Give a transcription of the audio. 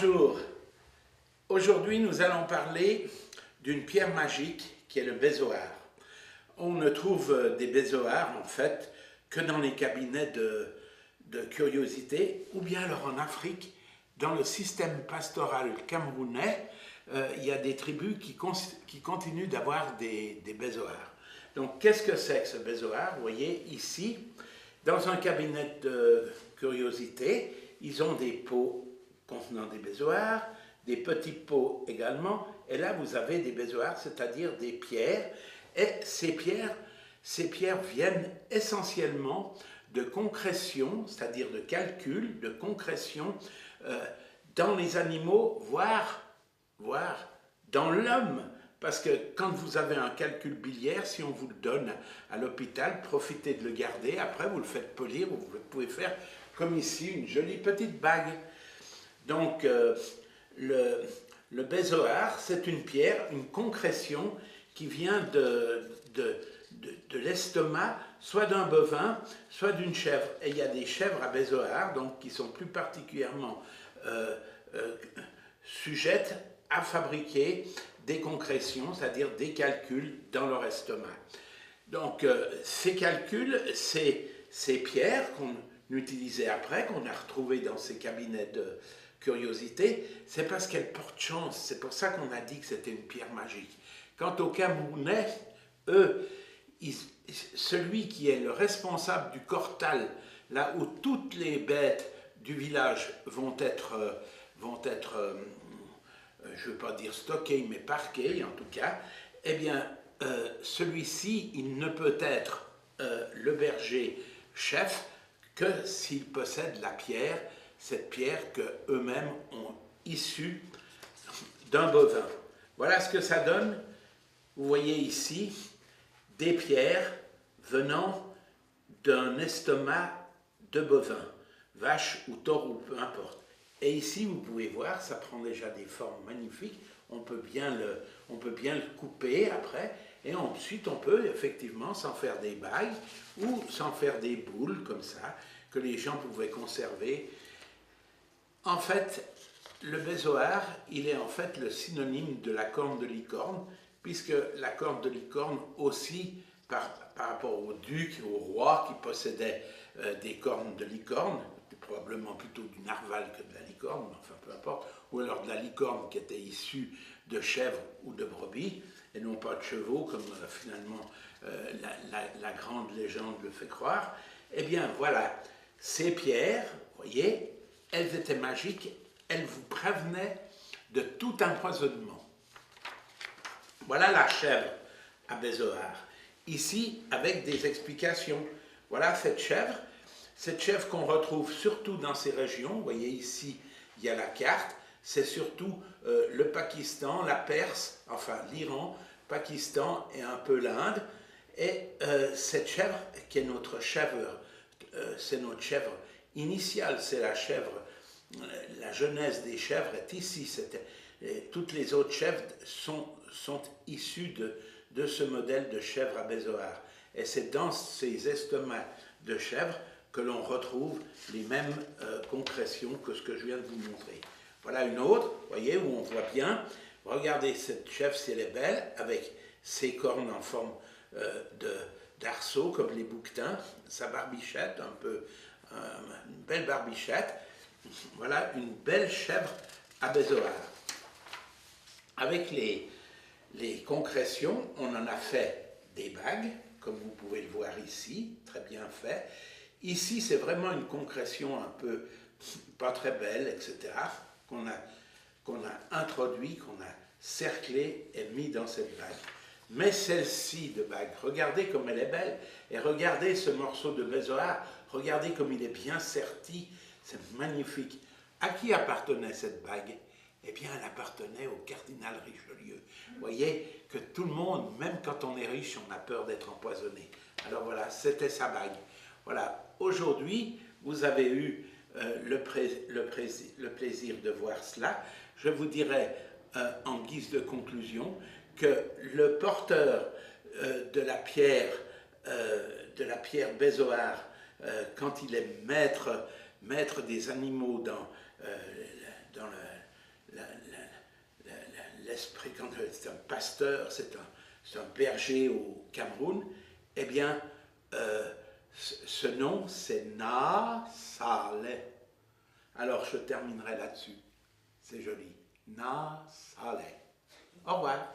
Bonjour, aujourd'hui nous allons parler d'une pierre magique qui est le bézoard. On ne trouve des bézoards en fait que dans les cabinets de curiosités ou bien alors en Afrique, dans le système pastoral camerounais, il y a des tribus qui continuent d'avoir des bézoards. Donc qu'est-ce que c'est que ce bézoard? Vous voyez ici, dans un cabinet de curiosités, ils ont des pots contenant des bézoards, des petits pots également, et là vous avez des bézoards, c'est-à-dire des pierres, et ces pierres viennent essentiellement de concrétion, c'est-à-dire de calcul, de concrétion dans les animaux, voire dans l'homme. Parce que quand vous avez un calcul biliaire, si on vous le donne à l'hôpital, profitez de le garder, après vous le faites polir, ou vous pouvez faire comme ici, une jolie petite bague. Donc le bézoard, c'est une pierre, une concrétion qui vient de l'estomac, soit d'un bovin, soit d'une chèvre. Et il y a des chèvres à bézoard, donc qui sont plus particulièrement sujettes à fabriquer des concrétions, c'est-à-dire des calculs dans leur estomac. Donc ces calculs, ces pierres qu'on utilisait après, qu'on a retrouvées dans ces cabinets de curiosité, c'est parce qu'elles portent chance. C'est pour ça qu'on a dit que c'était une pierre magique. Quant aux Camerounais, eux, celui qui est le responsable du cortal, là où toutes les bêtes du village vont être je ne veux pas dire stockées, mais parquées en tout cas, eh bien, celui-ci, il ne peut être le berger chef que s'il possède la pierre, cette pierre qu'eux-mêmes ont issue d'un bovin. Voilà ce que ça donne. Vous voyez ici des pierres venant d'un estomac de bovin, vache ou taureau, peu importe. Et ici, vous pouvez voir, ça prend déjà des formes magnifiques. On peut bien le couper après. Et ensuite, on peut effectivement s'en faire des bagues ou s'en faire des boules comme ça, que les gens pouvaient conserver. En fait, le bézoard, il est en fait le synonyme de la corne de licorne, puisque la corne de licorne aussi, par rapport au duc, au roi qui possédait des cornes de licorne, probablement plutôt du narval que de la licorne, mais enfin peu importe, ou alors de la licorne qui était issue de chèvres ou de brebis, et non pas de chevaux, comme finalement la grande légende le fait croire. Eh bien voilà, ces pierres, vous voyez, elles étaient magiques, elles vous prévenaient de tout empoisonnement. Voilà la chèvre à bézoard. Ici, avec des explications. Voilà cette chèvre qu'on retrouve surtout dans ces régions. Vous voyez ici, il y a la carte. C'est surtout le Pakistan, la Perse, enfin l'Iran, Pakistan et un peu l'Inde. Et cette chèvre qui est notre chèvre, c'est notre chèvre initiale, c'est la chèvre, la genèse des chèvres est ici. Toutes les autres chèvres sont issues de ce modèle de chèvre à bézoard. Et c'est dans ces estomacs de chèvre que l'on retrouve les mêmes concrétions que ce que je viens de vous montrer. Voilà une autre, vous voyez, où on voit bien. Regardez cette chèvre, si elle est belle, avec ses cornes en forme d'arceau, comme les bouquetins, sa barbichette, une belle barbichette. Voilà une belle chèvre à bézoard. Avec les concrétions, on en a fait des bagues, comme vous pouvez le voir ici, très bien fait. Ici, c'est vraiment une concrétion un peu pas très belle, etc., qu'on a introduit, qu'on a cerclé et mis dans cette bague. Mais celle-ci de bague, regardez comme elle est belle, et regardez ce morceau de bézoard, regardez comme il est bien serti, c'est magnifique. À qui appartenait cette bague? Eh bien, elle appartenait au cardinal Richelieu. Vous voyez que tout le monde, même quand on est riche, on a peur d'être empoisonné. Alors voilà, c'était sa bague. Voilà, aujourd'hui, vous avez eu le plaisir de voir cela. Je vous dirais, en guise de conclusion, que le porteur de la pierre bézoard, quand il est maître des animaux dans c'est un pasteur, c'est un berger au Cameroun, eh bien, ce nom, c'est Na Saleh. Alors, je terminerai là-dessus. C'est joli. Na Saleh. Au revoir.